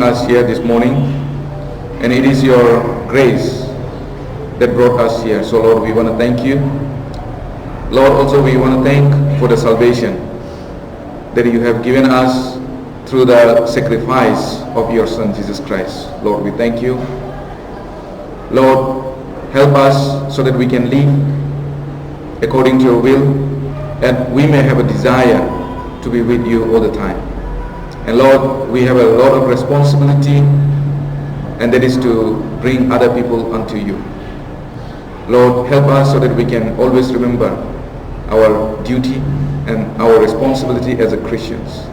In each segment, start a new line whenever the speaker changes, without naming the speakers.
bring us here this morning, and it is your grace that brought us here. So Lord, we want to thank you. Lord, also we want to thank for the salvation that you have given us through the sacrifice of your Son Jesus Christ. Lord, we thank you. Lord, help us so that we can live according to your will, and we may have a desire to be with you all the time. And Lord, we have a lot of responsibility, and that is to bring other people unto you. Lord, help us so that we can always remember our duty and our responsibility as a Christians.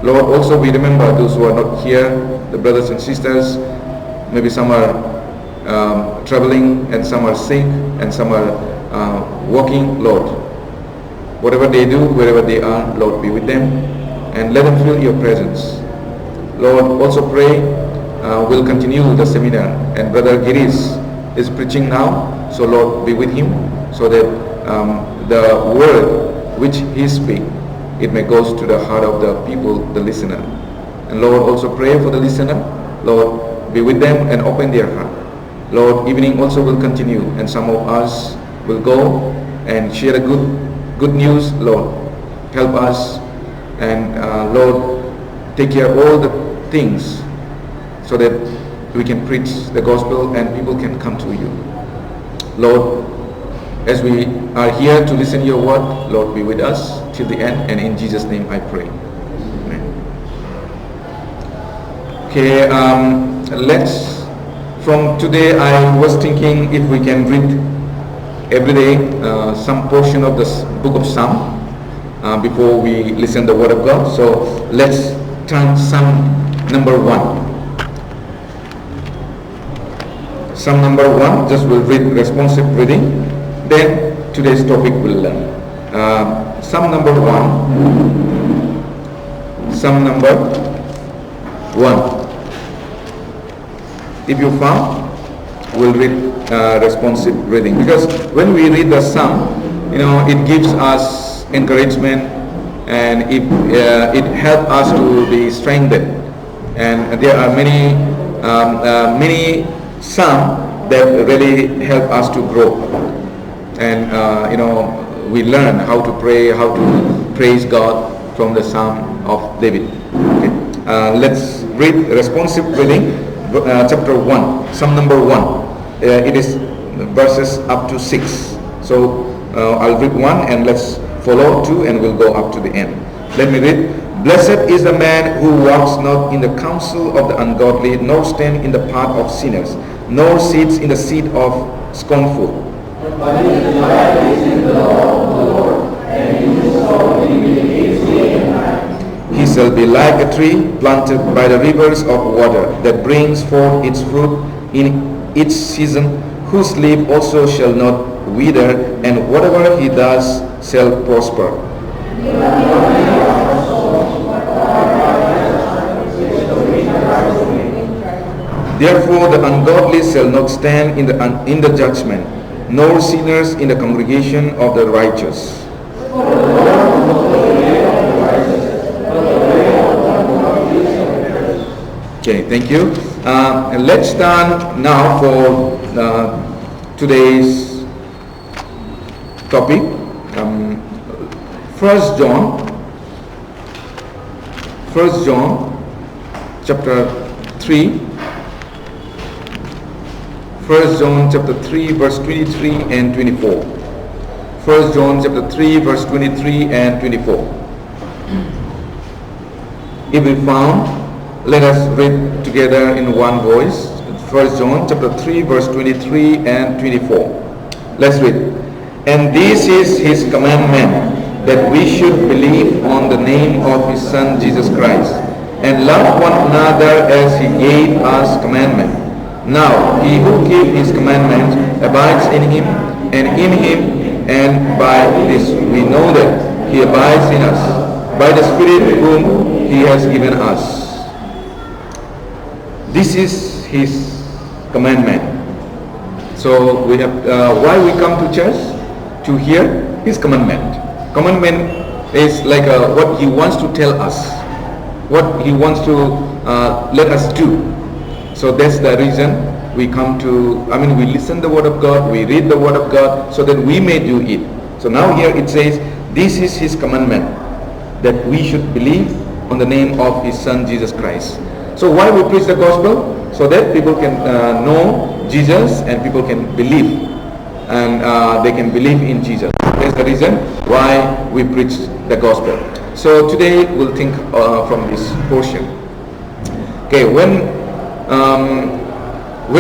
Lord, also we remember those who are not here, the brothers and sisters. Maybe some are traveling, and some are sick, and some are walking. Lord, whatever they do, wherever they are, Lord, be with them and let them feel your presence. Lord, also pray we'll continue the seminar, and Brother Giris is preaching now, so Lord, be with him so that the word which he speaks, it may go to the heart of the people, the listener. And Lord, also pray for the listener. Lord, be with them and open their heart. Lord, evening also will continue, and some of us will go and share the good news. Lord, help us, and Lord, take care of all the things so that we can preach the gospel and people can come to you. Lord, as we are here to listen to your word, Lord, be with us till the end, and in Jesus' name I pray. Amen. Okay, from today I was thinking if we can read every day some portion of this book of Psalm before we listen to the word of God. So let's turn Psalm number 1. Psalm number 1, just we'll read responsive reading. Then today's topic we'll learn. Psalm number 1. Psalm number 1. If you found, we'll read responsive reading, because when we read the Psalm, it gives us encouragement, and it helps us to be strengthened. And there are many Psalms that really help us to grow. And we learn how to pray, how to praise God from the Psalm of David. Okay. Let's read responsive reading, chapter 1, Psalm number 1. It is verses up to 6. So I'll read 1 and let's follow 2, and we'll go up to the end. Let me read. Blessed is the man who walks not in the counsel of the ungodly, nor stand in the path of sinners, nor sits in the seat of scornful.
But his delight is in the law of the Lord, and in his soul he meditates day and night.
He shall be like a tree planted by the rivers of water, that brings forth its fruit in its season, whose leaf also shall not wither, and whatever he does shall prosper. Therefore the ungodly shall not stand in the judgment, nor sinners in the congregation of the righteous. Okay, thank you. And let's stand now for today's topic. 1 John chapter 3. 1 John chapter 3 verse 23 and 24. 1 John chapter 3 verse 23 and 24. If we found, let us read together in one voice. 1 John chapter 3 verse 23 and 24. Let's read. And this is his commandment, that we should believe on the name of his Son Jesus Christ, and love one another as he gave us commandment. Now he who keeps his commandments abides in him, and in him, and by this we know that he abides in us, by the Spirit whom he has given us. This is his commandment. So we have why we come to church? To hear his commandment. Commandment is like what he wants to tell us, what he wants to let us do. So that's the reason we come to, we listen the word of God, we read the word of God, so that we may do it. So now here it says, this is his commandment, that we should believe on the name of his son Jesus Christ. So why we preach the gospel? So that people can know Jesus and people can believe, and they can believe in Jesus. That's the reason why we preach the gospel. So today we'll think from this portion. Okay, when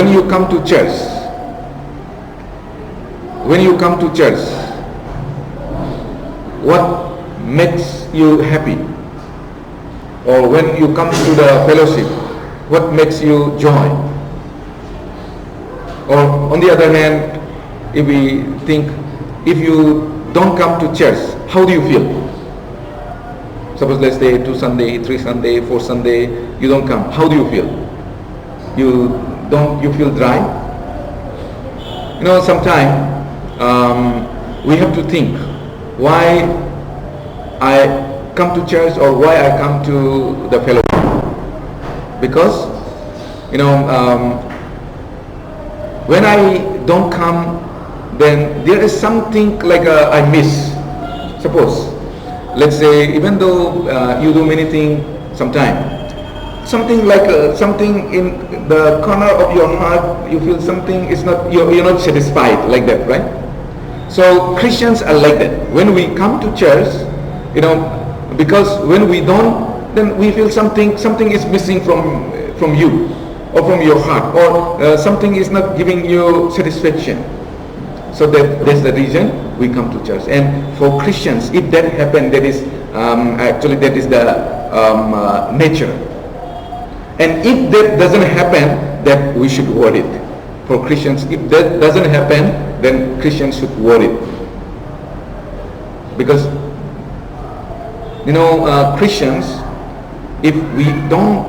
you come to church, what makes you happy? Or when you come to the fellowship, what makes you joy? Or on the other hand, if we think, if you don't come to church, how do you feel? Suppose let's say 2 Sunday, 3 Sunday, 4 Sunday, you don't come. How do you feel? You feel dry? Sometimes we have to think why I come to church or why I come to the fellowship. Because when I don't come, then there is something like I miss. Suppose, let's say, even though you do many things, sometimes something like something in the corner of your heart, you feel something is not, you're not satisfied, like that, right? So Christians are like that. When we come to church, because when we don't, then we feel something is missing from you or from your heart, or something is not giving you satisfaction. So that's the reason we come to church. And for Christians, if that happens, that is actually that is the nature. And if that doesn't happen, then we should worry. For Christians, if that doesn't happen, then Christians should worry. Because Christians, if we don't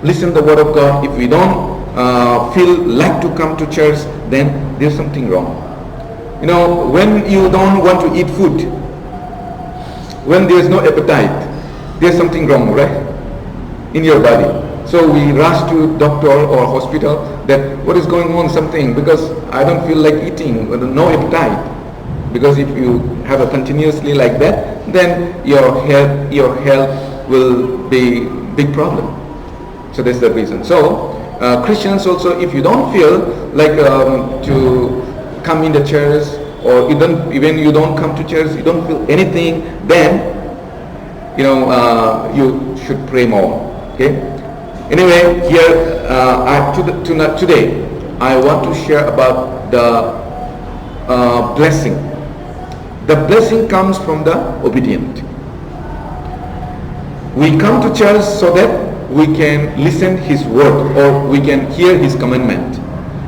listen to the word of God, if we don't feel like to come to church, then there's something wrong. When you don't want to eat food, when there's no appetite, there's something wrong, right? In your body. So we rush to doctor or hospital, that what is going on, something, because I don't feel like eating, no appetite. Because if you have a continuously like that, then your health will be big problem. So that's the reason. So Christians also, if you don't feel like to come in the church, or even you don't come to church, you don't feel anything, then you should pray more. Okay. Anyway, here today I want to share about the blessing. The blessing comes from the obedient. We come to church so that we can listen his word, or we can hear his commandment.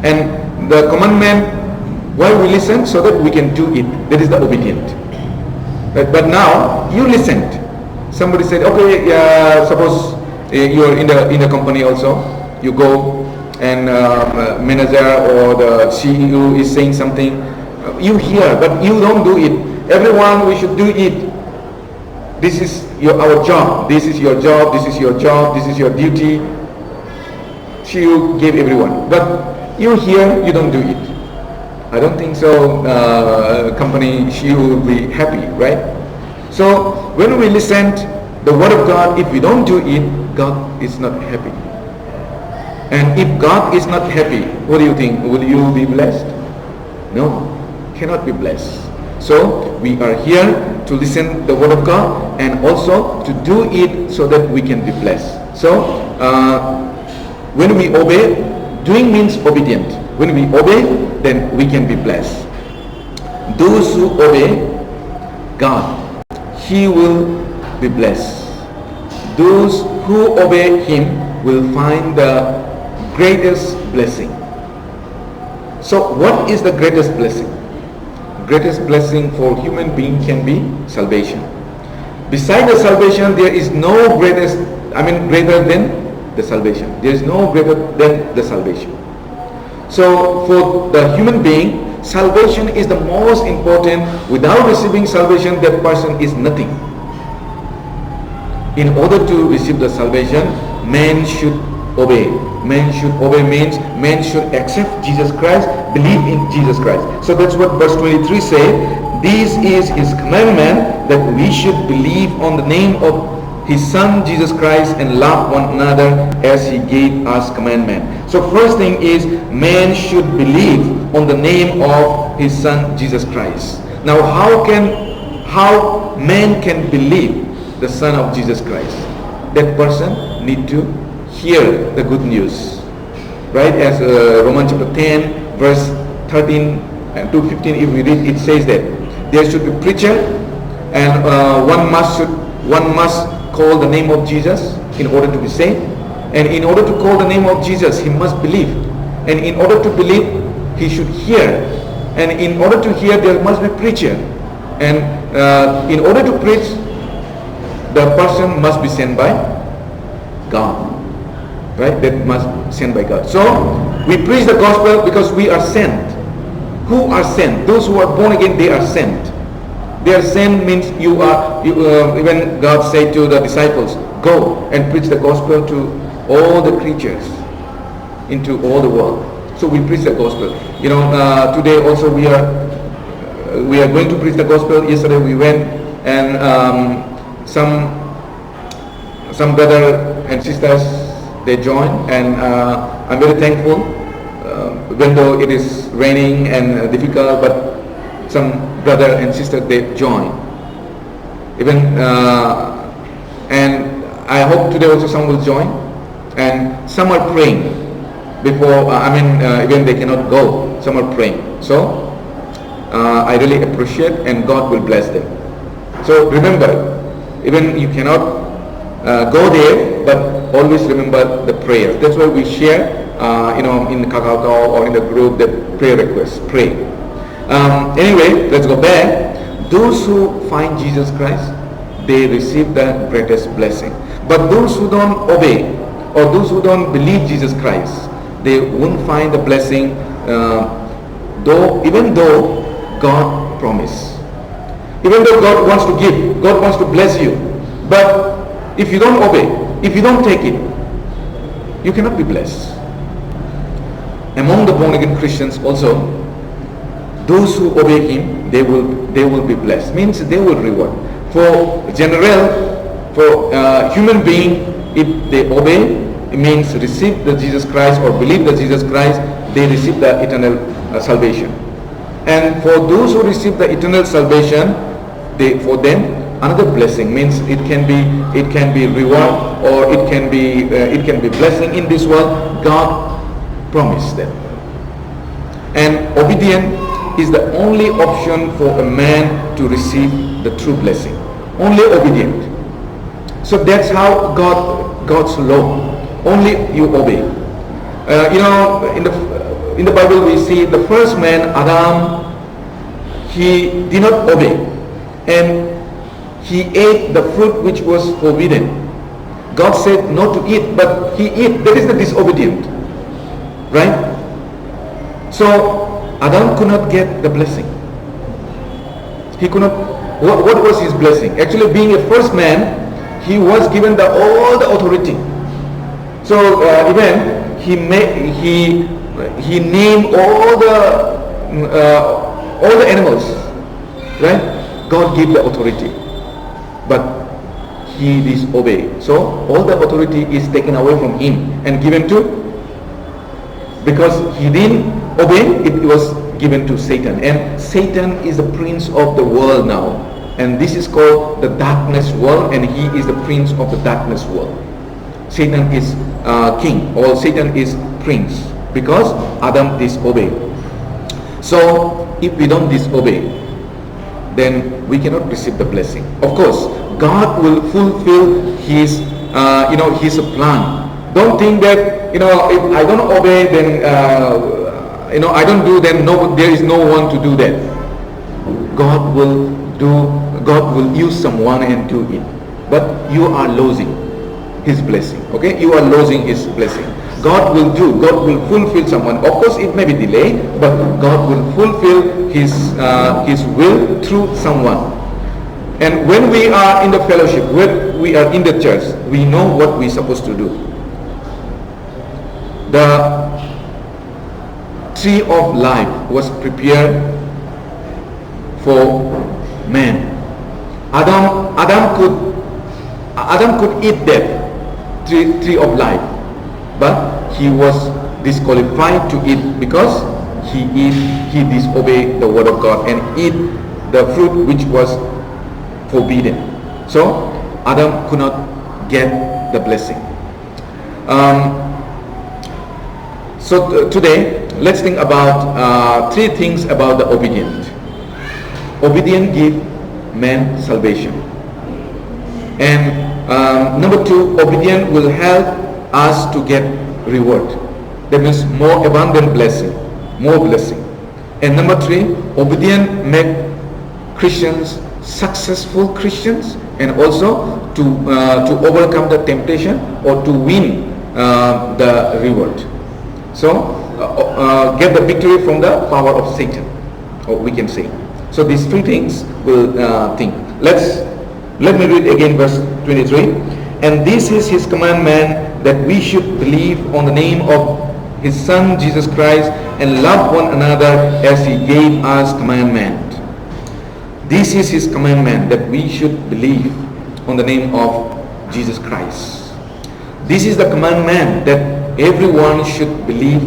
And the commandment, why we listen? So that we can do it. That is the obedient. But now you listened. Somebody said, okay, suppose you're in the company also. You go and manager or the CEO is saying something. You hear, but you don't do it. Everyone, we should do it. This is our job. This is your job. This is your job. This is your duty. You gave everyone, but you hear, you don't do it. I don't think so. Company, she will be happy, right? So when we listen the word of God, if we don't do it, God is not happy. And if God is not happy, what do you think? Will you be blessed? No, cannot be blessed. So we are here to listen the word of God and also to do it so that we can be blessed. So when we obey, doing means obedient. When we obey, then we can be blessed. Those who obey God, he will be blessed. Those who obey him will find the greatest blessing. So what is the greatest blessing? Greatest blessing for human being can be salvation. Beside the salvation, there is no greater than the salvation. There is no greater than the salvation. So for the human being, salvation is the most important. Without receiving salvation, that person is nothing. In order to receive the salvation, man should obey. Man should obey means man should accept Jesus Christ, believe in Jesus Christ. So that's what verse 23 say. This is his commandment, that we should believe on the name of his son Jesus Christ and love one another as he gave us commandment. So first thing is, man should believe on the name of his son Jesus Christ. Now how man can believe the son of Jesus Christ? That person need to hear the good news, right? As Romans chapter 10 verse 13 and to 15, if we read, it says that there should be preacher, and one must call the name of Jesus in order to be saved. And in order to call the name of Jesus, he must believe. And in order to believe, he should hear. And in order to hear, there must be preacher. And in order to preach, the person must be sent by God. Right? That must be sent by God. So we preach the gospel because we are sent. Who are sent? Those who are born again, they are sent. They are sent means even God said to the disciples, go and preach the gospel to all the creatures, into all the world. So we preach the gospel. Today also we are going to preach the gospel. Yesterday we went, and some brother and sisters, they joined, and I'm very thankful. Even though it is raining and difficult, but some brother and sister, they join. Even and I hope today also some will join, and some are praying before. Even they cannot go, some are praying. So I really appreciate, and God will bless them. So remember, even you cannot go there, but always remember the prayer. That's why we share, in Khatung or in the group, the prayer requests. Pray. Anyway, let's go back. Those who find Jesus Christ, they receive the greatest blessing. But those who don't obey, or those who don't believe Jesus Christ, they won't find the blessing, even though God promised. Even though God wants to give, God wants to bless you. But if you don't obey, if you don't take it, you cannot be blessed. Among the born again Christians also, those who obey him, they will be blessed. Means they will reward. For human being, if they obey, it means receive the Jesus Christ or believe the Jesus Christ, they receive the eternal salvation. And for those who receive the eternal salvation, for them another blessing, means it can be reward, or it can be blessing in this world. God promised them. And obedience is the only option for a man to receive the true blessing. Only obedient. So that's how God's law. Only you obey. In the Bible we see the first man, Adam, he did not obey, and he ate the fruit which was forbidden. God said not to eat, but he ate. That is the disobedient. Right? So Adam could not get the blessing. He could not. What was his blessing? Actually, being a first man, he was given all the authority. So even he named all the animals. Right? God gave the authority, but he disobeyed. So all the authority is taken away from him and given to. Because he didn't obey, it was given to Satan. And Satan is the prince of the world now. And this is called the darkness world, and he is the prince of the darkness world. Satan is king, or Satan is prince, because Adam disobeyed. So if we don't disobey, then we cannot receive the blessing. Of course, God will fulfill his plan. Don't think that, if I don't obey, then I don't do, then there is no one to do that. God will use someone and do it. But you are losing his blessing. Okay? You are losing his blessing. God will fulfill someone. Of course, it may be delayed, but God will fulfill his will through someone. And when we are in the fellowship, when we are in the church, we know what we're supposed to do. the tree of life was prepared for man. Adam could eat that tree of life, but he was disqualified to eat because he disobeyed the word of God and eat the fruit which was forbidden. So Adam could not get the blessing. So today let's think about three things about the obedient. Obedient give man salvation, and number two, obedient will help us to get reward. That means more abundant blessing, more blessing. And number three, obedient make Christians successful Christians, and also to overcome the temptation or to win the reward. So get the victory from the power of Satan, or we can say. So these three things will think. Let me read again verse 23. And this is his commandment, that we should believe on the name of his Son Jesus Christ and love one another as he gave us commandment. This is his commandment, that we should believe on the name of Jesus Christ. This is the commandment, that everyone should believe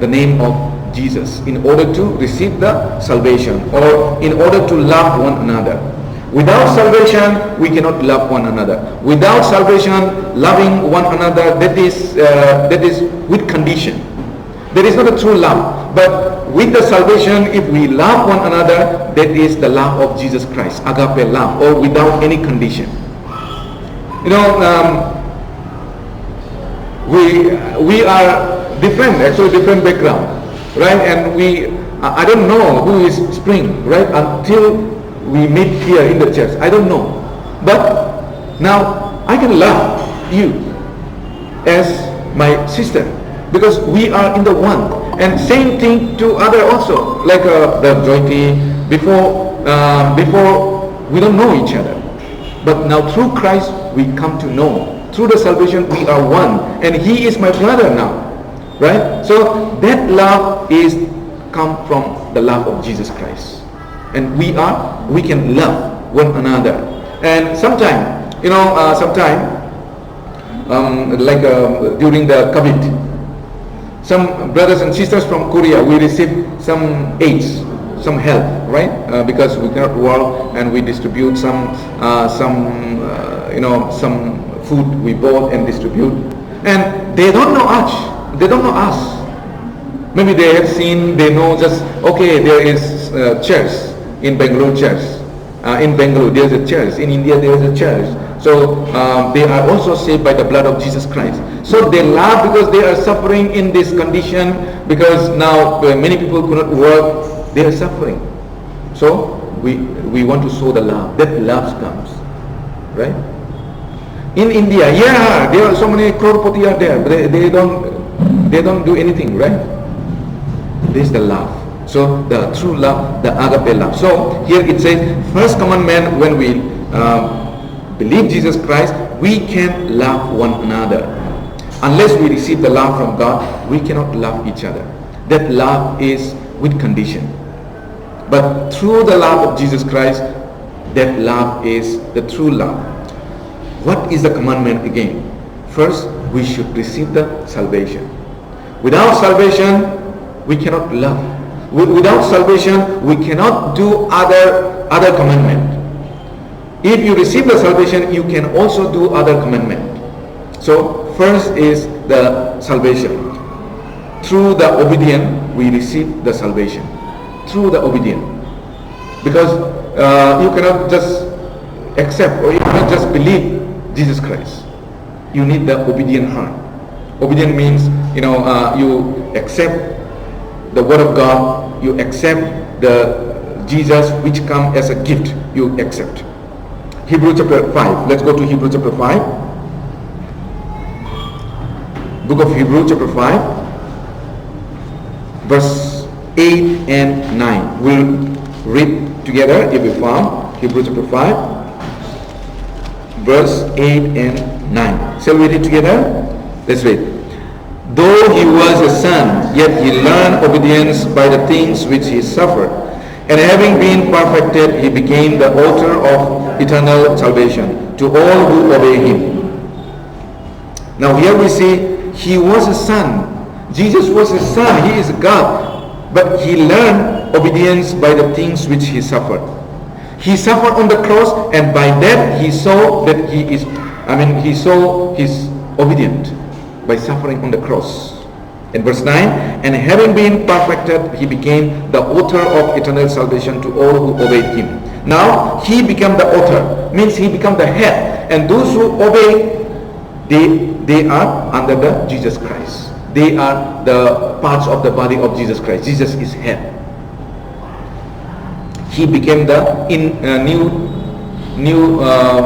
the name of Jesus in order to receive the salvation, or in order to love one another. Without salvation, we cannot love one another. Without salvation, loving one another, that is with condition. That is not a true love. But with the salvation, if we love one another, that is the love of Jesus Christ, agape love, or without any condition. You know, we are different, actually different background, right? And I don't know who is Spring, right? Until we meet here in the church, I don't know. But now I can love you as my sister, because we are in the one. And same thing to other also, like the Joyti. Before we don't know each other, but now through Christ we come to know. Through the salvation we are one, and he is my brother now, right? So that love is come from the love of Jesus Christ, and we can love one another. And sometimes, you know, during the COVID, some brothers and sisters from Korea, we received some aids, some help, right? Because we cannot work, and we distribute some food we bought and distribute. And they don't know us. They don't know us. Maybe they have seen, they know just, okay, there is church in Bangalore church. In Bangalore there is a church. In India there is a church. So they are also saved by the blood of Jesus Christ. So they laugh because they are suffering in this condition, because now many people could not work. They are suffering. So we want to show the love. That love comes, right? In India, yeah, there are so many crorepoti are there, but they don't do anything, right? This is the love. So the true love, the agape love. So here it says, first commandment, when we believe Jesus Christ, we can love one another. Unless we receive the love from God, we cannot love each other. That love is with condition. But through the love of Jesus Christ, that love is the true love. What is the commandment again? First, we should receive the salvation. Without salvation, we cannot love. Without salvation, we cannot do other commandment. If you receive the salvation, you can also do other commandment. So first is the salvation. Through the obedience, we receive the salvation. Through the obedience. Because you cannot just accept, or you cannot just believe Jesus Christ. You need the obedient heart. Obedient means, you accept the word of God, you accept the Jesus which come as a gift, you accept. Hebrew chapter 5. Let's go to Hebrew chapter 5. Book of Hebrew chapter 5, verse 8 and 9. We'll read together if we found. Hebrew chapter 5, verse 8 and 9. Shall we read together? Let's read. Though he Son, yet he learned obedience by the things which he suffered. And having been perfected, he became the author of eternal salvation to all who obey him. Now here we see he was a son. Jesus was a son. He is God. But he learned obedience by the things which he suffered. He suffered on the cross, and by that he saw that he's obedient by suffering on the cross. In verse 9, and having been perfected, he became the author of eternal salvation to all who obeyed him. Now he became the author, means he became the head, and those who obey, they are under the Jesus Christ. They are the parts of the body of Jesus Christ. Jesus is head. He became the New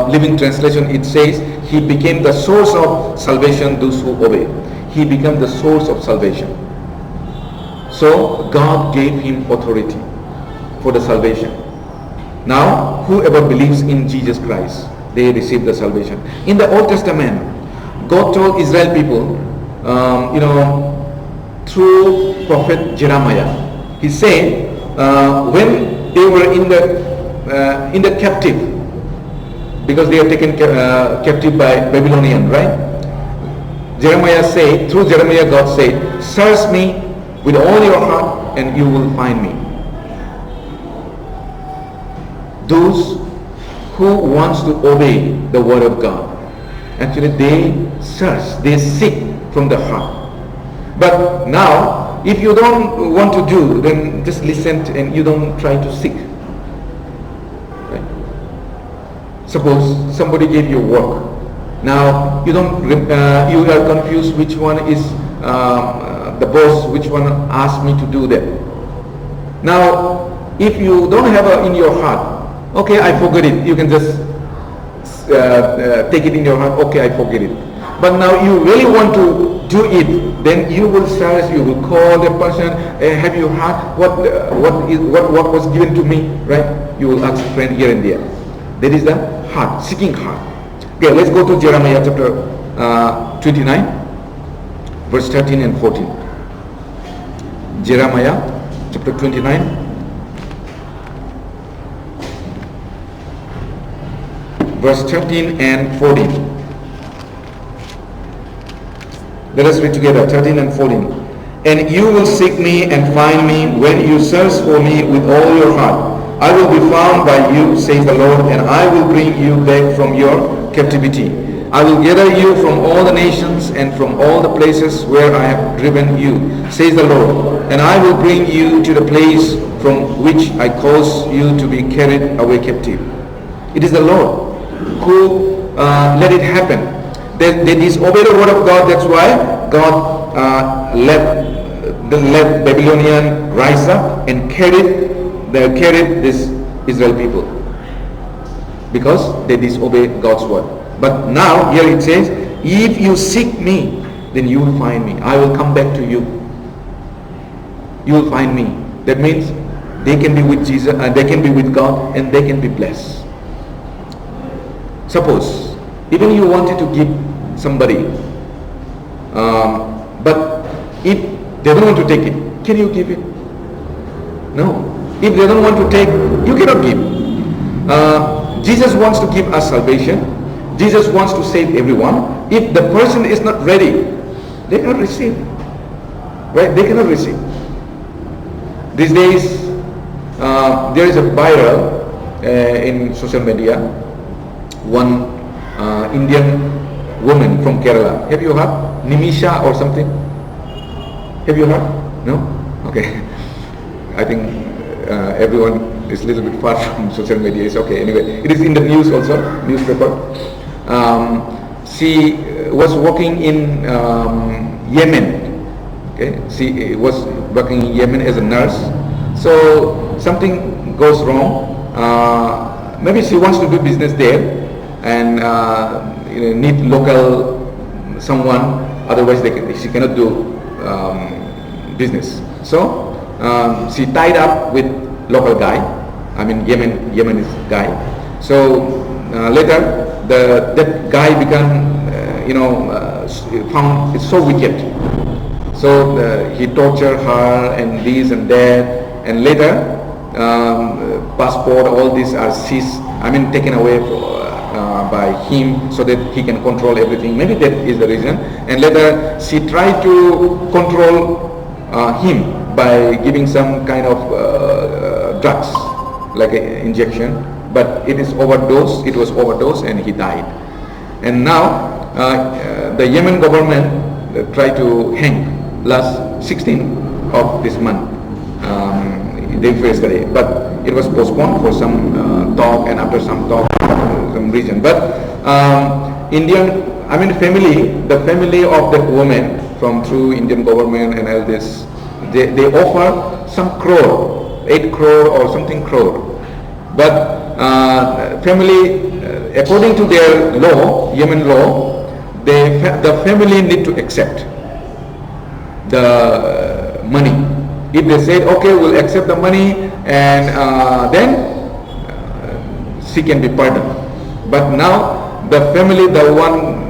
Living Translation, it says he became the source of salvation those who obey. He became the source of salvation. So God gave him authority for the salvation. Now whoever believes in Jesus Christ, they receive the salvation. In the Old Testament, God told Israel people, through prophet Jeremiah, he said when they were in the captive, because they are taken captive by Babylonian, right? Jeremiah said, through Jeremiah God said, search me with all your heart and you will find me. Those who wants to obey the word of God, actually they search, they seek from the heart. But now, if you don't want to do, then just listen and you don't try to seek. Right? Suppose somebody gave you work. Now you don't. You are confused which one is the boss, which one asked me to do that. Now, if you don't have in your heart, okay, I forget it. You can just take it in your heart. Okay, I forget it. But now you really want to do it, then you will search. You will call the person. Have you heard what was given to me? Right? You will ask a friend here and there. That is the heart, seeking heart. Okay, let's go to Jeremiah chapter 29, verse 13 and 14. Jeremiah chapter 29, verse 13 and 14. Let us read together, 13 and 14. And you will seek me and find me when you search for me with all your heart. I will be found by you, says the Lord, and I will bring you back from your captivity. I will gather you from all the nations and from all the places where I have driven you, says the Lord, and I will bring you to the place from which I caused you to be carried away captive. It is the Lord who let it happen. They disobey the word of God. That's why God let Babylonian rise up and carried this Israel people, because they disobey God's word. But now here it says, if you seek me, then you will find me. I will come back to you. You will find me. That means they can be with Jesus, they can be with God, and they can be blessed. Suppose even you wanted to give somebody, but if they don't want to take it, can you give it? No. If they don't want to take, you cannot give. Jesus wants to give us salvation. Jesus wants to save everyone. If the person is not ready, they cannot receive. Right? They cannot receive. These days, there is a viral in social media. One Indian woman from Kerala. Have you heard? Nimisha or something? Have you heard? No? Okay. I think everyone is a little bit far from social media. It's okay. Anyway, it is in the news also, newspaper. She was working in Yemen. Okay, she was working in Yemen as a nurse. So something goes wrong. Maybe she wants to do business there and need local someone. Otherwise, she cannot do business. So she tied up with local guy. I mean Yemenis guy. So later that guy became found it's so wicked. So he tortured her and this and that, and later passport, all these are seized, taken away by him so that he can control everything. Maybe that is the reason. And later she tried to control him by giving some kind of drugs, like an injection, but it was overdose and he died. And now the Yemen government tried to hang last 16th of this month. They faced the day, but it was postponed for some talk, and after some talk, some reason. But the family of that woman through Indian government and all this, they offer some crore, 8 crore or something crore. But family, according to their law, Yemen law, the family need to accept the money. If they say, okay, we'll accept the money, and then she can be pardoned. But now the family, the one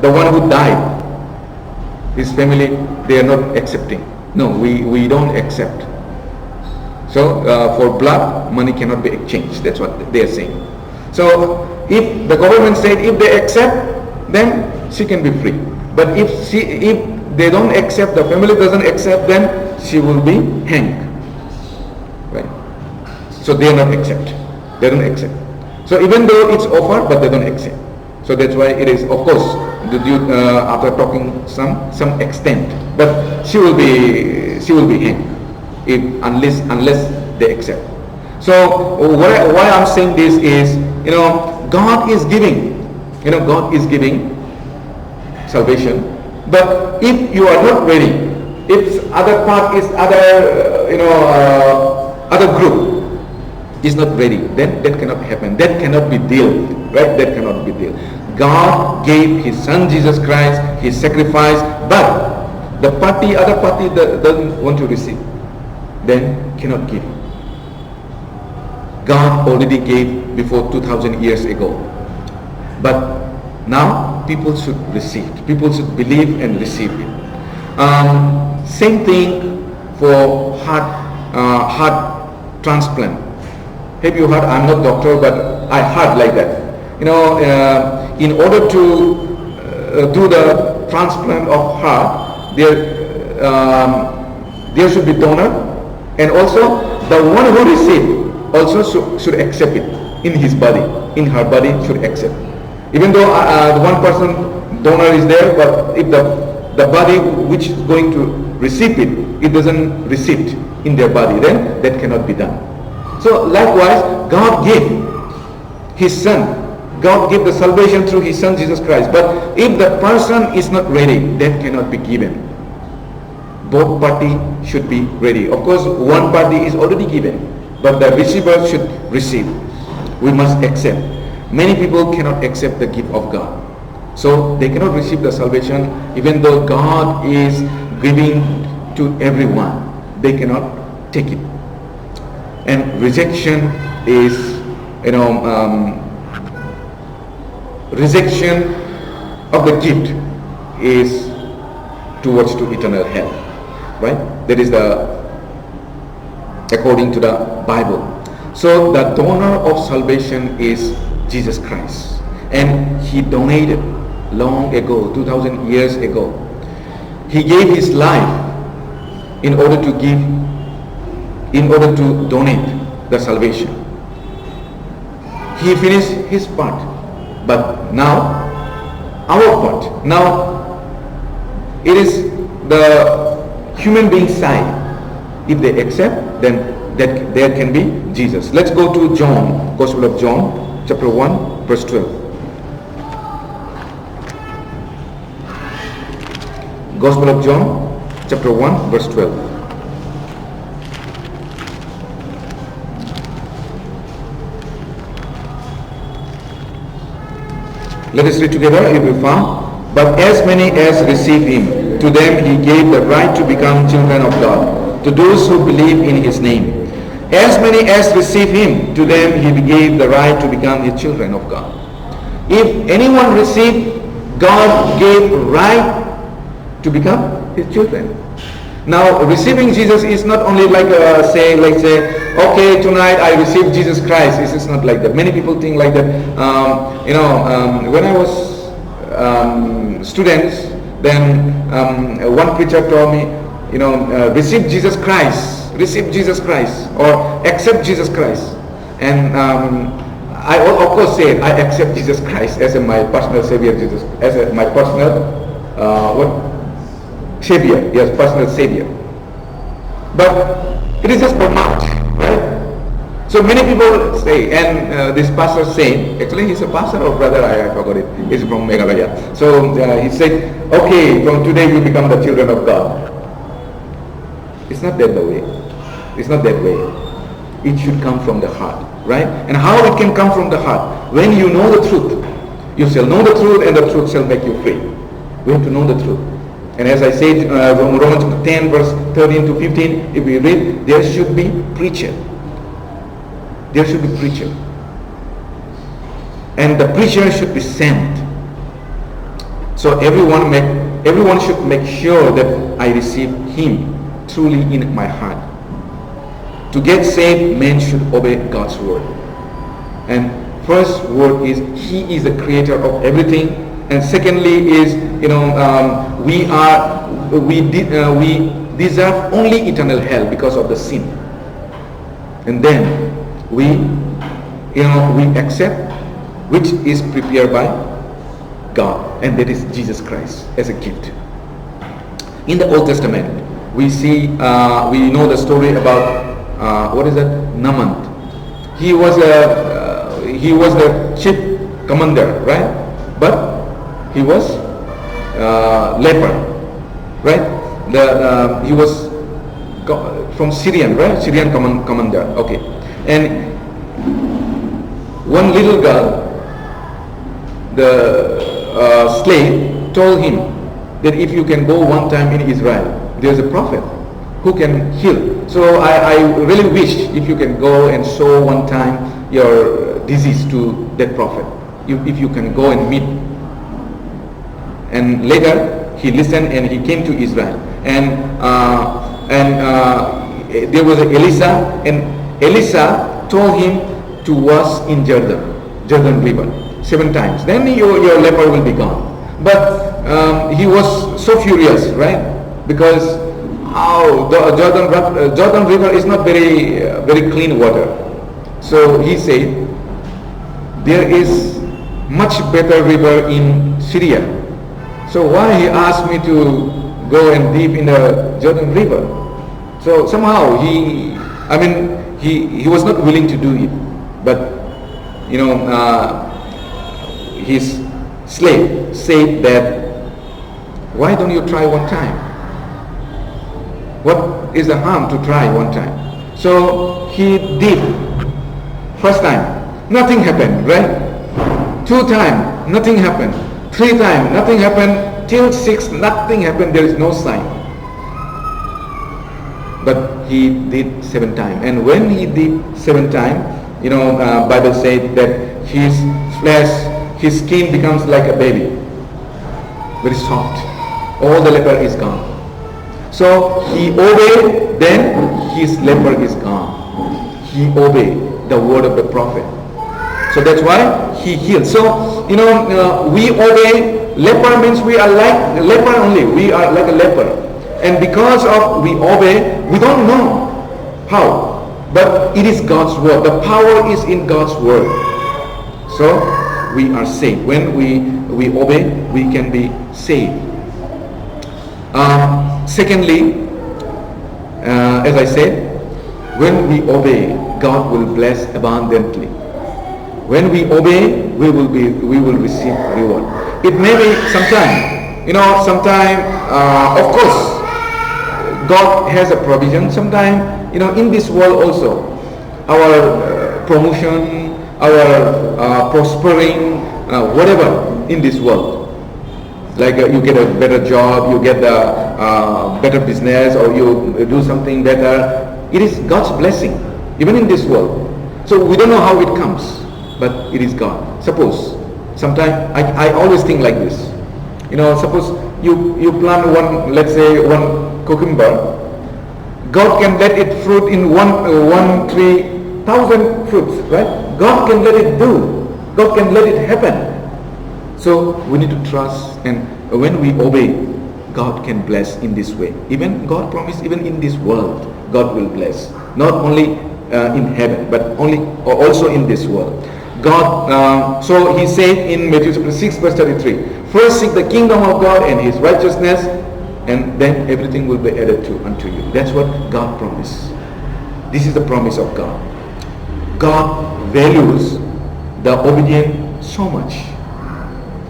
the one who died, his family, they are not accepting. No, we don't accept. So for blood, money cannot be exchanged. That's what they are saying. So if the government said if they accept, then she can be free. But if they don't accept, the family doesn't accept, then she will be hanged. Right? So they are not accept. They don't accept. So even though it's offered, but they don't accept. So that's why it is, of course, after talking some extent, but she will be hanged unless they accept. So why I'm saying this is, God is giving, God is giving salvation. But if you are not ready, if other part is other group is not ready, then that cannot happen. That cannot be dealt, right? That cannot be dealt. God gave His Son Jesus Christ, His sacrifice, but the other party that doesn't want to receive, then cannot give. God already gave before 2,000 years ago, but now people should receive. People should believe and receive it. Same thing for heart transplant. Have you heard? I'm not doctor, but I heard like that. In order to do the transplant of heart, there should be donor, and also the one who received also should accept it in his body, in her body should accept. Even though the one person donor is there, but if the body which is going to receive it, it doesn't receive it in their body, then that cannot be done. So likewise, God gave His Son. God gave the salvation through His Son Jesus Christ. But if the person is not ready, that cannot be given. Both parties should be ready. Of course, one party is already given, but the receiver should receive. We must accept. Many people cannot accept the gift of God. So they cannot receive the salvation even though God is giving to everyone. They cannot take it. And rejection is, rejection of the gift is towards to eternal hell. Right? That is according to the Bible. So the donor of salvation is Jesus Christ, and He donated long ago, 2,000 years ago. He gave His life in order to donate the salvation. He finished His part, but now our part. Now it is the human being side. If they accept, then that there can be Jesus. Let's go to John, Gospel of John, chapter 1, verse 12. Gospel of John, chapter 1, verse 12. Let us read together, it will be found. But as many as receive Him, to them He gave the right to become children of God, to those who believe in His name. As many as receive Him, to them He gave the right to become His children of God. If anyone received, God gave right to become his children. Now, receiving Jesus is not only like say, okay, tonight I received Jesus Christ. It's not like that. Many people think like that. When I was students, then one preacher told me, receive Jesus Christ, or accept Jesus Christ. And I of course said I accept Jesus Christ as my personal savior, my personal savior, yes, personal savior. But it is just for mouth, right? So many people say, and this pastor saying, actually he's a pastor or brother, I forgot it. He's from Meghalaya. So he said, okay, from today you become the children of God. It's not that the way. It's not that way. It should come from the heart, right? And how it can come from the heart? When you know the truth, you shall know the truth, and the truth shall make you free. We have to know the truth. And as I said, from Romans 10 verse 13 to 15, if we read, there should be preacher. There should be preacher. And the preacher should be sent. So everyone should make sure that I receive him truly in my heart. To get saved, man should obey God's word. And first word is he is the creator of everything. And secondly is, we deserve only eternal hell because of the sin. And then we accept which is prepared by God, and that is Jesus Christ as a gift. In the Old Testament, we see, we know the story about Naaman. He was the chief commander, right? But he was leper, right? He was from Syrian, right? Syrian commander. Okay, and one little girl, the slave, told him that if you can go one time in Israel, there's a prophet who can heal. So I really wish if you can go and show one time your disease to that prophet. If you can go and meet. And later he listened and he came to Israel. And there was Elisha, and Elisha told him to wash in Jordan River 7 times. Then your leper will be gone. But he was so furious, right? Because the Jordan River is not very clean water. So he said, there is much better river in Syria. So why he asked me to go and dip in the Jordan River? So somehow he was not willing to do it. But his slave said that, why don't you try one time? What is the harm to try one time? So he did. First time, nothing happened, right? 2 times, nothing happened. 3 times, nothing happened. Till 6, nothing happened. There is no sign. But he did 7 times. And when he did 7 times, Bible said that his flesh, his skin becomes like a baby. Very soft. All the leper is gone. So he obeyed, then his leper is gone. He obeyed the word of the prophet. So that's why he healed. So, we obey. Leper means we are like a leper only. We are like a leper. And because of we obey, we don't know how. But it is God's word. The power is in God's word. So we are saved. When we obey, we can be saved. Secondly, as I said, when we obey, God will bless abundantly. When we obey, we will receive reward. It may be sometime, of course, God has a provision. Sometime, in this world also, our promotion, our prospering, whatever in this world. Like you get a better job, you get a better business, or you do something better. It is God's blessing, even in this world. So we don't know how it comes, but it is God. Suppose, sometimes I always think like this. Suppose you plant one, let's say one cucumber, God can let it fruit in one tree, 1,000 fruits, right? God can let it do. God can let it happen. So we need to trust, and when we obey, God can bless in this way. Even God promised, even in this world, God will bless. Not only in heaven, but also in this world. God, so he said in Matthew chapter 6 verse 33, first seek the kingdom of God and his righteousness, and then everything will be added unto you. That's what God promised. This is the promise of God. God values the obedient so much.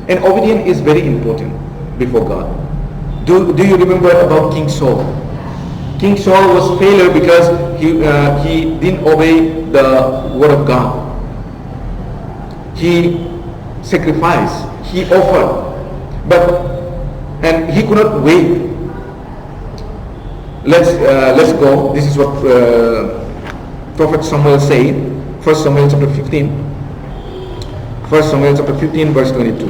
And obedience is very important before God. Do you remember about King Saul? King Saul was failure because he didn't obey the word of God. He sacrificed, he offered, and he could not wait. Let's go. This is what Prophet Samuel said. 1 Samuel chapter 15. 1 Samuel chapter 15 verse 22.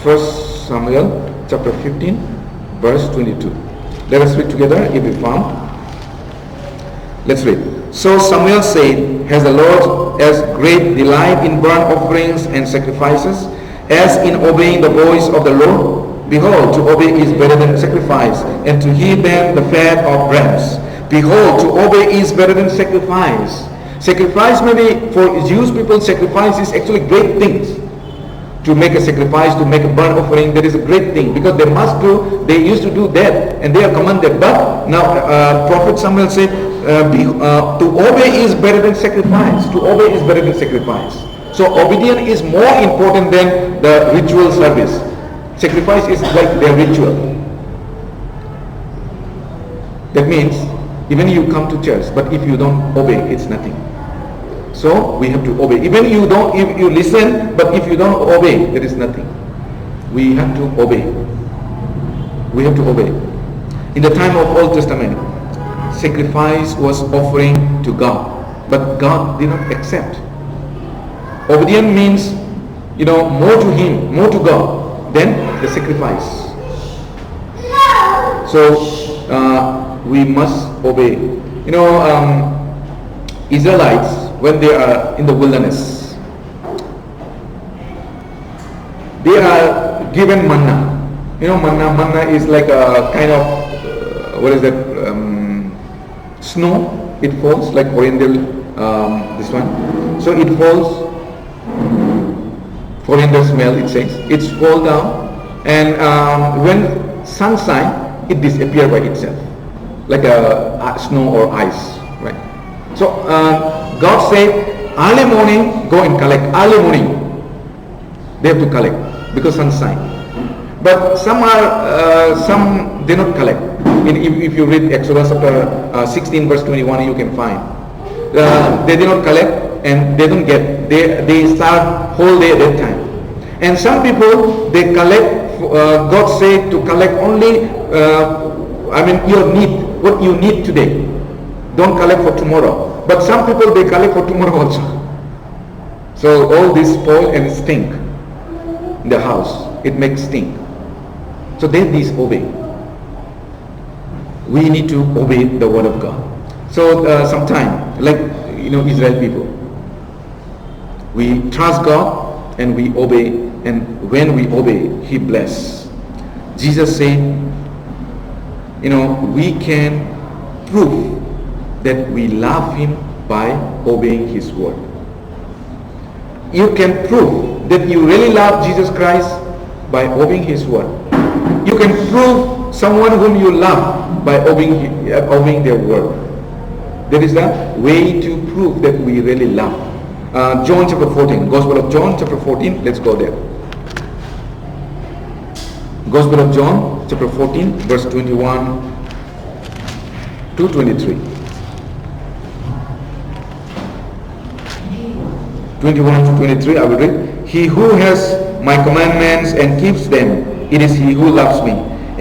1 Samuel chapter 15 verse 22. Let us read together if we found. Let's read. So Samuel said, has the Lord as great delight in burnt offerings and sacrifices as in obeying the voice of the Lord? Behold, to obey is better than sacrifice, and to heed than the fat of rams. Behold, to obey is better than sacrifice. Sacrifice, maybe for Jewish people, sacrifice is actually great things. To make a sacrifice, to make a burnt offering, that is a great thing, because they used to do that, and they are commanded. But now Prophet Samuel said, to obey is better than sacrifice. To obey is better than sacrifice. So obedience is more important than the ritual service. Sacrifice is like their ritual. That means even you come to church, but if you don't obey, it's nothing. So we have to obey. Even if you listen, but if you don't obey, there is nothing. We have to obey. We have to obey. In the time of Old Testament, sacrifice was offering to God, but God did not accept. Obedience means, more to Him, more to God than the sacrifice. So we must obey. Israelites, when they are in the wilderness, they are given manna. Manna is like a kind of snow. It falls like oriental, this one. So it falls, oriental smell, it says. It's fall down, and when sun shine, it disappears by itself, like a snow or ice, right? So God said, early morning go and collect. Early morning they have to collect because sun shine. But some they not collect. If you read Exodus chapter 16 verse 21, you can find they did not collect, and they don't get. They start whole day at that time. And some people, they collect. God said to collect only your need, what you need today. Don't collect for tomorrow. But some people, they collect for tomorrow also. So all this spoil and stink in the house. It makes stink. So they disobey. We need to obey the word of God. So sometimes, like Israel people, we trust God and we obey, and when we obey, He bless. Jesus said, we can prove that we love Him by obeying His word. You can prove that you really love Jesus Christ by obeying His word. You can prove someone whom you love by obeying their word. There is a way to prove that we really love. John chapter 14, Gospel of John chapter 14, let's go there. Gospel of John chapter 14 verse 21 to 23. 21 to 23, I will read. He who has my commandments and keeps them, it is he who loves me.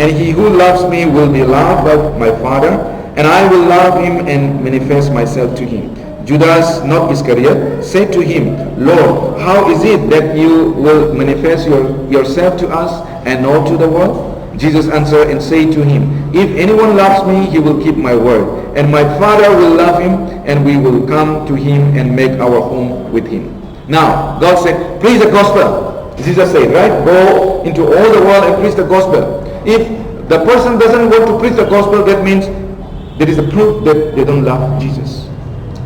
And he who loves me will be loved by my Father, and I will love him and manifest myself to him. Judas, not Iscariot, said to him, Lord, how is it that you will manifest yourself to us and not to the world? Jesus answered and said to him, if anyone loves me, he will keep my word, and my Father will love him, and we will come to him and make our home with him. Now, God said, preach the gospel. Jesus said, right? Go into all the world and preach the gospel. If the person doesn't want to preach the gospel, that means there is a proof that they don't love Jesus.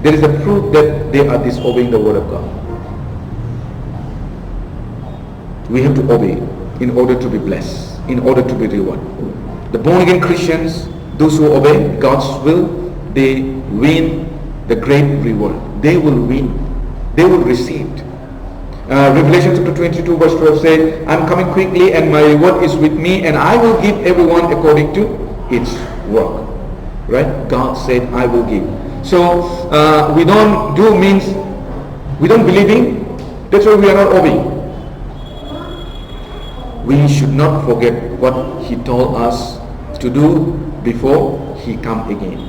There is a proof that they are disobeying the word of God. We have to obey in order to be blessed, in order to be rewarded. The born again Christians, those who obey God's will, they win the great reward. They will win. They will receive. Revelation chapter 22 verse 12 says, I'm coming quickly and my reward is with me, and I will give everyone according to its work. Right? God said, I will give. So we don't do means we don't believe in. That's why we are not obeying. We should not forget what he told us to do before he come again.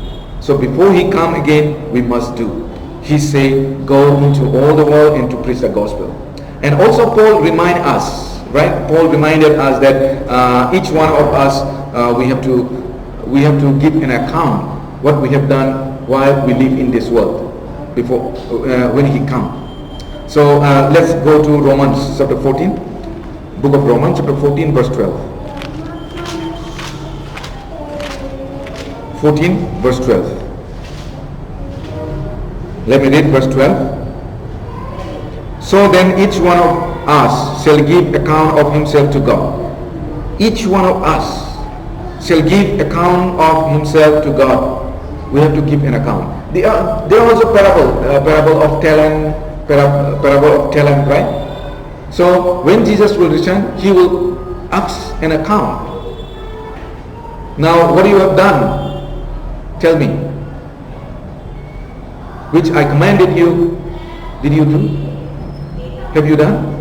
So before he come again, we must do. He said, go into all the world and to preach the gospel. And also Paul remind us, right? Paul reminded us that each one of us, we have to give an account what we have done while we live in this world before when he come. So let's go to Romans chapter 14. Book of Romans chapter 14 verse 12. 14 verse 12. Let me read verse 12. So then each one of us shall give account of himself to God. Each one of us shall give account of himself to God. We have to give an account. There are also parable of talent, right? So when Jesus will return, he will ask an account. Now, what you have done? Tell me. Which I commanded you, did you do? Have you done?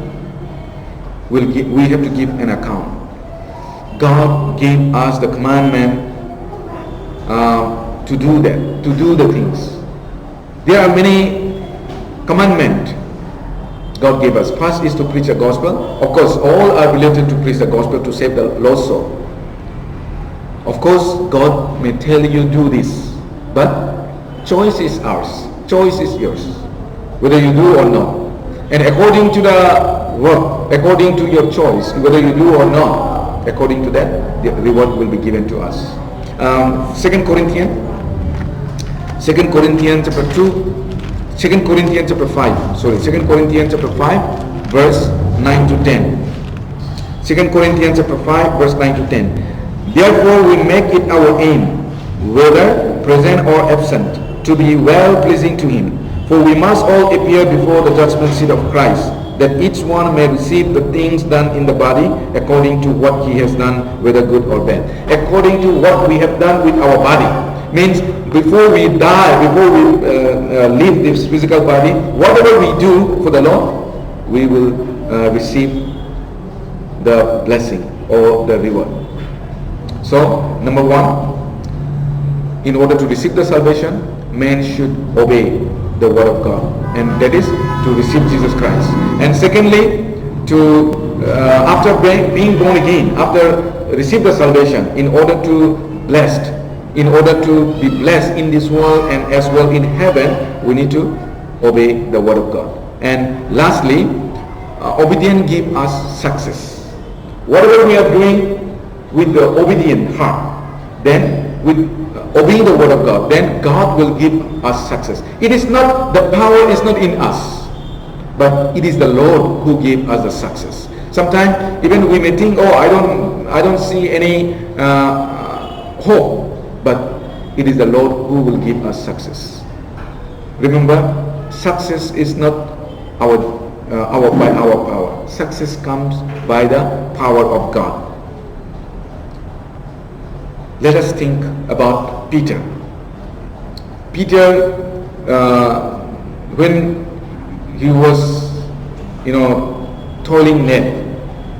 We have to give an account. God gave us the commandment to do that, to do the things. There are many commandments God gave us. First is to preach the gospel. Of course, all are related to preach the gospel to save the lost soul. Of course, God may tell you do this, but choice is ours. Choice is yours, whether you do or not. And according to the work, according to your choice, whether you do or not, according to that, the reward will be given to us. 2 Corinthians chapter 2. 2 Corinthians chapter 5, 2 Corinthians chapter 5 verse 9 to 10. 2 Corinthians chapter 5 verse 9 to 10. Therefore we make it our aim, whether present or absent, to be well pleasing to him. For we must all appear before the judgment seat of Christ, that each one may receive the things done in the body according to what he has done, whether good or bad. According to what we have done with our body. Means before we die, before we leave this physical body, whatever we do for the Lord, we will receive the blessing or the reward. So, number one, in order to receive the salvation, man should obey the word of God, and that is to receive Jesus Christ. And secondly, to after being born again, after receive the salvation, in order to be blessed in this world and as well in heaven, we need to obey the word of God. And lastly, obedience gives us success. Whatever we are doing with the obedient heart, then with obeying the word of God, then God will give us success. It is not, the power is not in us, but it is the Lord who gave us the success. Sometimes even we may think, I don't see any hope. But it is the Lord who will give us success. Remember, success is not by our power. Success comes by the power of God. Let us think about Peter. Peter, when he was, toiling net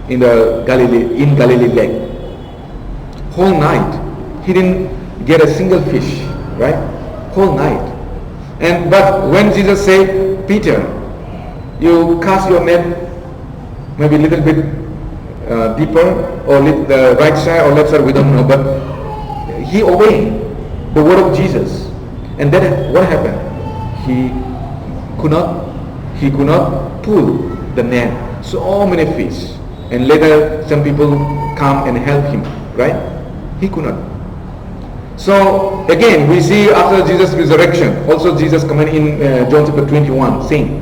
in Galilee lake, whole night he didn't get a single fish, right? Whole night. But when Jesus said, Peter, you cast your net maybe a little bit deeper, or the right side or left side, we don't know, but he obeyed the word of Jesus. And then what happened? He could not pull the net. So many fish. And later some people come and help him, right? He could not. So again, we see after Jesus' resurrection, also Jesus comment in John chapter 21, same.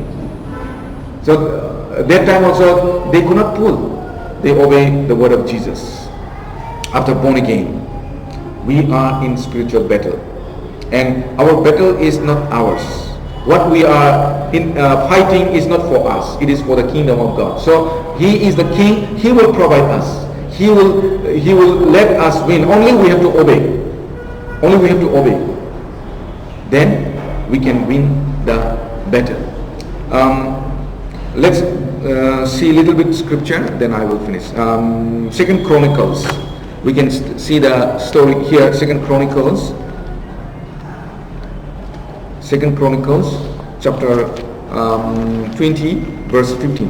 So that time also they could not pull. They obey the word of Jesus. After born again, we are in spiritual battle, and our battle is not ours. What we are in fighting is not for us. It is for the kingdom of God. So He is the King. He will provide us. He will let us win. Only we have to obey. Only we have to obey. Then we can win the battle. Let's see a little bit scripture. Then I will finish. Second Chronicles. We can see the story here. Second Chronicles. Second Chronicles chapter 20 verse 15.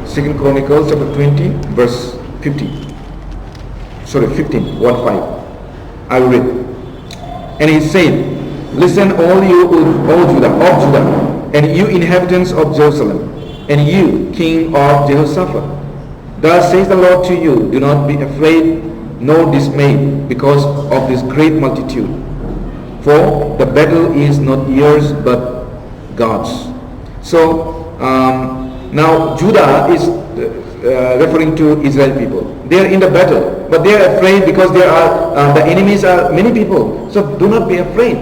Second Chronicles chapter 20 verse 15. Sorry, 15, 1-5. I will read. And he said, listen all you, all Judah, and you inhabitants of Jerusalem, and you, king of Jehoshaphat. Thus says the Lord to you, do not be afraid nor dismayed because of this great multitude. For the battle is not yours but God's. So now Judah is referring to Israel people. They are in the battle, but they are afraid because there are the enemies are many people. So do not be afraid.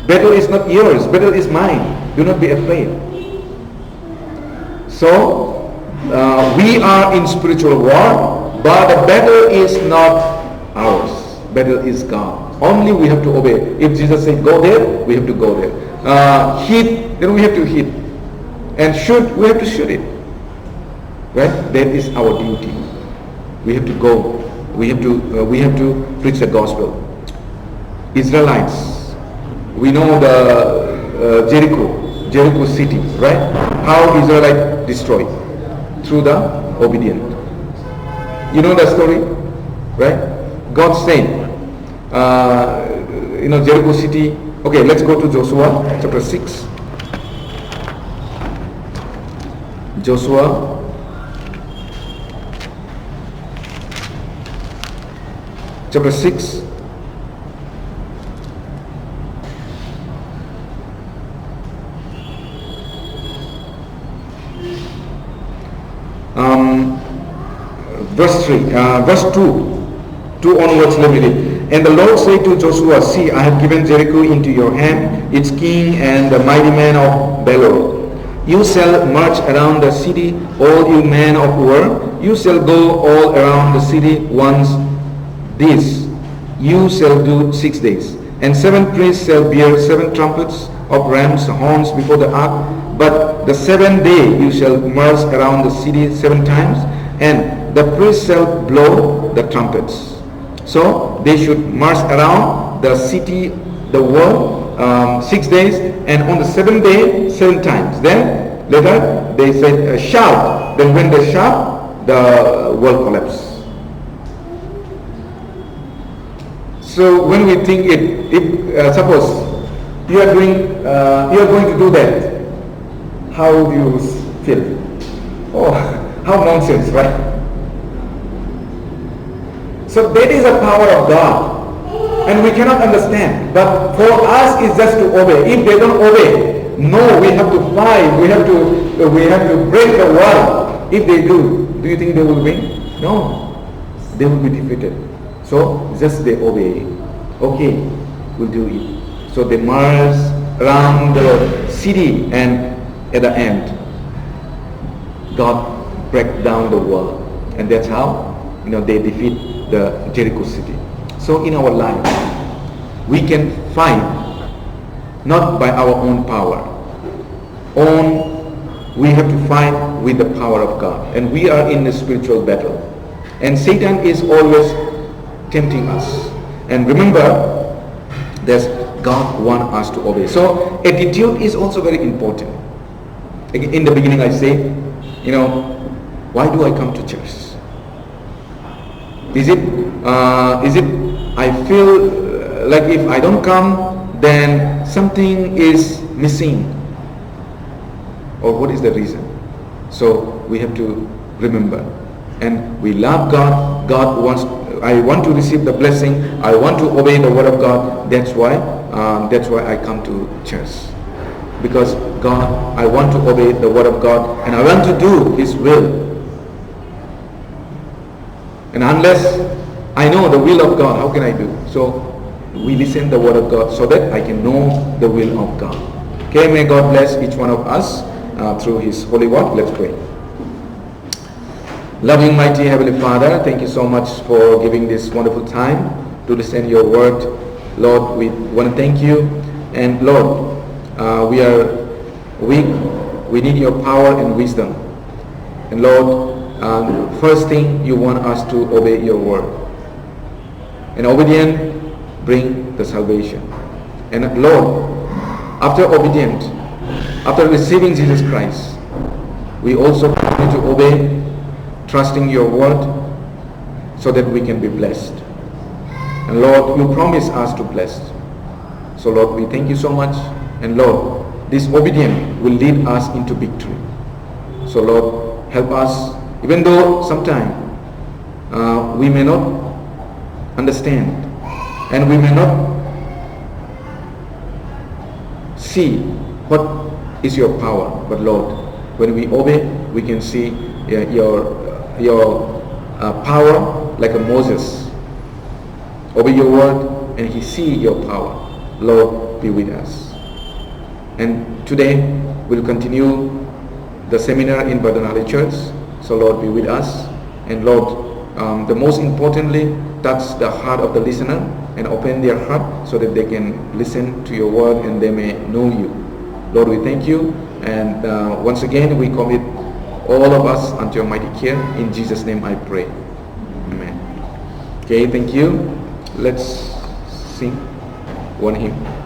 Battle is not yours. Battle is mine. Do not be afraid. So we are in spiritual war, but the battle is not ours. Battle is God. Only we have to obey. If Jesus said go there, we have to go there. Hit, then we have to hit. And shoot, we have to shoot it. Right? That is our duty. We have to go. We have to preach the gospel. Israelites, we know the Jericho city, right? How Israelites destroyed through the obedient. You know the story, right? God said, Jericho city. Okay, let's go to Joshua chapter 6. Joshua chapter 6. Verse 3, verse 2 onwards, let me read. And the Lord said to Joshua, see, I have given Jericho into your hand, its king and the mighty man of valor. You shall march around the city, all you men of war. You shall go all around the city once. This you shall do 6 days. And 7 priests shall bear 7 trumpets of ram's horns before the ark. But the 7th day you shall march around the city 7 times, and the priests shall blow the trumpets. So they should march around the city, the wall, 6 days, and on the 7th day 7 times. Then later they said shout. Then when they shout, the wall collapses. So when we think if suppose you are going to do that, how do you feel? Oh, how nonsense, right? So that is the power of God, and we cannot understand. But for us, it's just to obey. If they don't obey, no, we have to fight. We have to break the wall. If they do you think they will win? No, they will be defeated. So just they obey. Okay, we'll do it. So they march around the city, and at the end, God break down the wall, and that's how they defeat the Jericho city. So in our life, we can fight not by our own power. We have to fight with the power of God, and we are in a spiritual battle. And Satan is always tempting us. And remember, that God wants us to obey. So attitude is also very important. In the beginning I say, why do I come to church? Is it I feel like if I don't come, then something is missing? Or what is the reason? So we have to remember. And we love God. I want to receive the blessing. I want to obey the word of God. That's why I come to church. Because God, I want to obey the word of God, and I want to do His will. And unless I know the will of God, how can I do? So we listen the word of God so that I can know the will of God. Okay, may God bless each one of us through His holy word. Let's pray. Loving, mighty Heavenly Father, thank you so much for giving this wonderful time to listen your word. Lord, we want to thank you. And Lord, we are weak. We need your power and wisdom. And Lord, first thing, you want us to obey your word. And obedience bring the salvation. And Lord, after obedience, after receiving Jesus Christ, we also need to obey, trusting your word, so that we can be blessed. And Lord, you promise us to bless. So Lord, we thank you so much. And Lord, this obedience will lead us into victory. So Lord, help us, even though sometimes we may not understand and we may not see what is your power, but Lord, when we obey, we can see your power, like a Moses. Obey your word and he see your power. Lord, be with us. And today we'll continue the seminar in Badanali Church. So Lord, be with us. And Lord, the most importantly, touch the heart of the listener and open their heart so that they can listen to your word and they may know you. Lord, we thank you. And once again, we commit all of us unto your mighty care. In Jesus' name I pray. Amen. Okay, thank you. Let's sing one hymn.